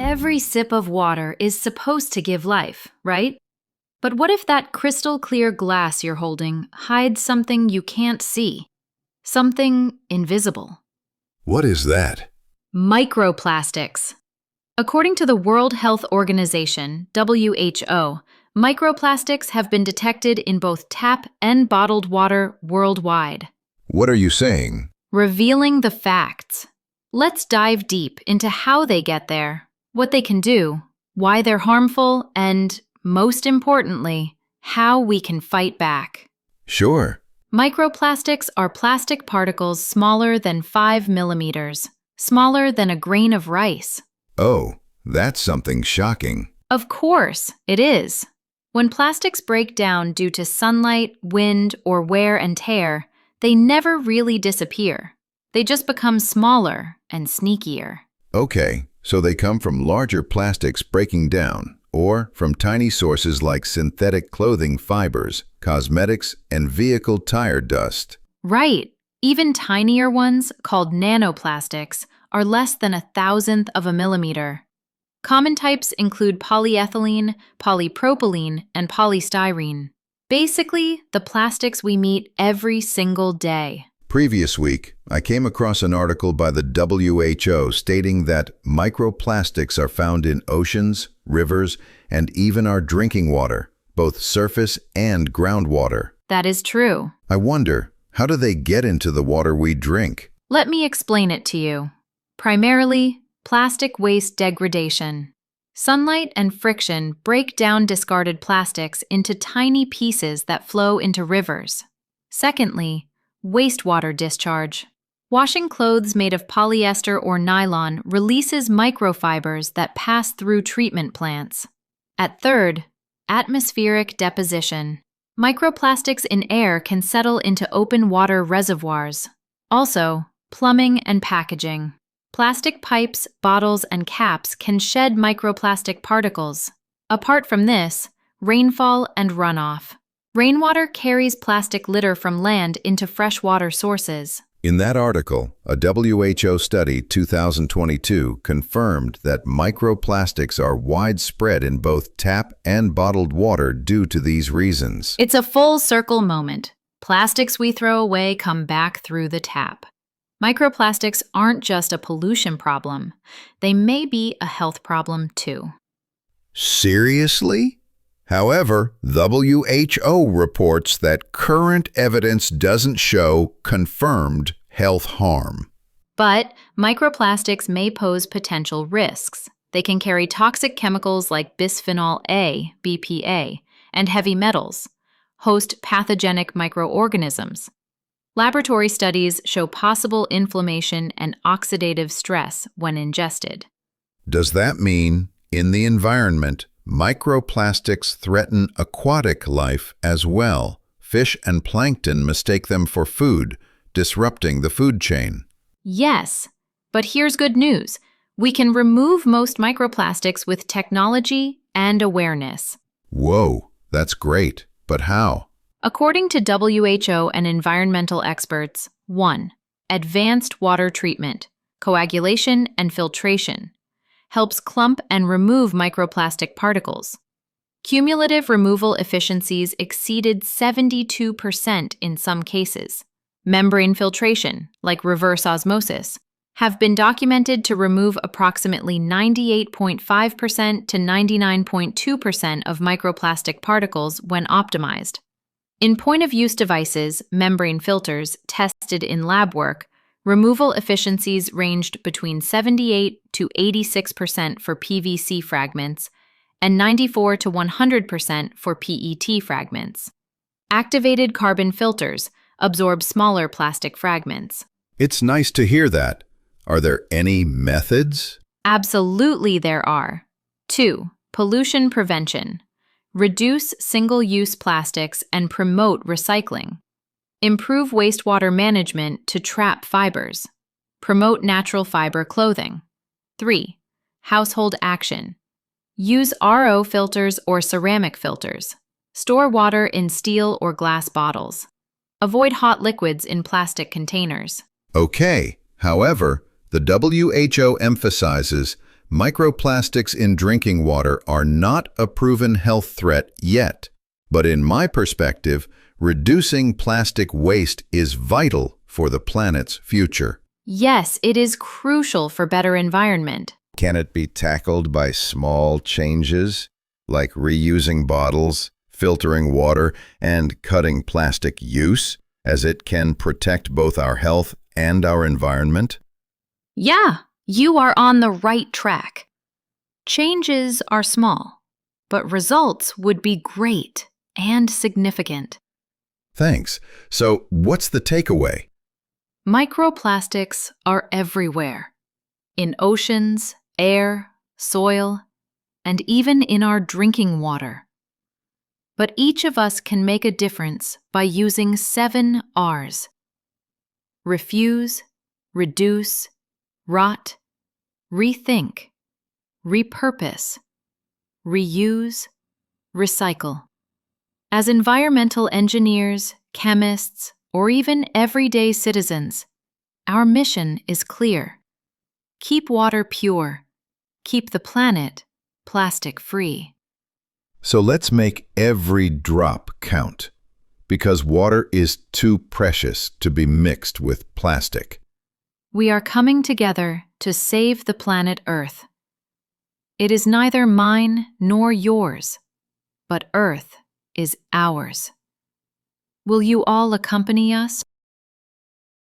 Every sip of water is supposed to give life, right? But what if that crystal clear glass you're holding hides something you can't see? Something invisible. What is that? Microplastics. According to the World Health Organization, WHO, microplastics have been detected in both tap and bottled water worldwide. What are you saying? Revealing the facts. Let's dive deep into how they get there, what they can do, why they're harmful, and, most importantly, how we can fight back. Sure. Microplastics are plastic particles smaller than 5 millimeters, smaller than a grain of rice. Oh, that's something shocking. Of course, it is. When plastics break down due to sunlight, wind, or wear and tear, they never really disappear. They just become smaller and sneakier. Okay, so they come from larger plastics breaking down, or from tiny sources like synthetic clothing fibers, cosmetics, and vehicle tire dust. Right. Even tinier ones, called nanoplastics, are less than 1,000th of a millimeter. Common types include polyethylene, polypropylene, and polystyrene. Basically, the plastics we meet every single day. Previous week, I came across an article by the WHO stating that microplastics are found in oceans, rivers, and even our drinking water, both surface and groundwater. That is true. I wonder, how do they get into the water we drink? Let me explain it to you. Primarily, plastic waste degradation. Sunlight and friction break down discarded plastics into tiny pieces that flow into rivers. Secondly, wastewater discharge. Washing clothes made of polyester or nylon releases microfibers that pass through treatment plants. At third, atmospheric deposition. Microplastics in air can settle into open water reservoirs. Also, plumbing and packaging. Plastic pipes, bottles, and caps can shed microplastic particles. Apart from this, rainfall and runoff. Rainwater carries plastic litter from land into freshwater sources. In that article, a WHO study 2022 confirmed that microplastics are widespread in both tap and bottled water due to these reasons. It's a full circle moment. Plastics we throw away come back through the tap. Microplastics aren't just a pollution problem. They may be a health problem too. Seriously? However, WHO reports that current evidence doesn't show confirmed health harm. But microplastics may pose potential risks. They can carry toxic chemicals like bisphenol A, BPA, and heavy metals, host pathogenic microorganisms. Laboratory studies show possible inflammation and oxidative stress when ingested. Does that mean, in the environment, microplastics threaten aquatic life as well? Fish and plankton mistake them for food, disrupting the food chain. Yes, but here's good news. We can remove most microplastics with technology and awareness. Whoa, that's great. But how? According to WHO and environmental experts, 1. Advanced water treatment, coagulation and filtration, helps clump and remove microplastic particles. Cumulative removal efficiencies exceeded 72% in some cases. Membrane filtration, like reverse osmosis, have been documented to remove approximately 98.5% to 99.2% of microplastic particles when optimized. In point-of-use devices, membrane filters, tested in lab work, removal efficiencies ranged between 78 to 86% for PVC fragments and 94 to 100% for PET fragments. Activated carbon filters absorb smaller plastic fragments. It's nice to hear that. Are there any methods? Absolutely there are. 2. Pollution prevention. Reduce single-use plastics and promote recycling. Improve wastewater management to trap fibers. Promote natural fiber clothing. 3. Household action. Use RO filters or ceramic filters. Store water in steel or glass bottles. Avoid hot liquids in plastic containers. Okay, however, the WHO emphasizes Microplastics in drinking water are not a proven health threat yet, but in my perspective, reducing plastic waste is vital for the planet's future. Yes, it is crucial for better environment. Can it be tackled by small changes, like reusing bottles, filtering water, and cutting plastic use, as it can protect both our health and our environment? Yeah, you are on the right track. Changes are small, but results would be great and significant. Thanks. So, what's the takeaway? Microplastics are everywhere. In oceans, air, soil, and even in our drinking water. But each of us can make a difference by using 7 R's. Refuse, reduce, rot, rethink, repurpose, reuse, recycle. As environmental engineers, chemists, or even everyday citizens, our mission is clear. Keep water pure. Keep the planet plastic-free. So let's make every drop count, because water is too precious to be mixed with plastic. We are coming together to save the planet Earth. It is neither mine nor yours, but Earth is ours. Will you all accompany us?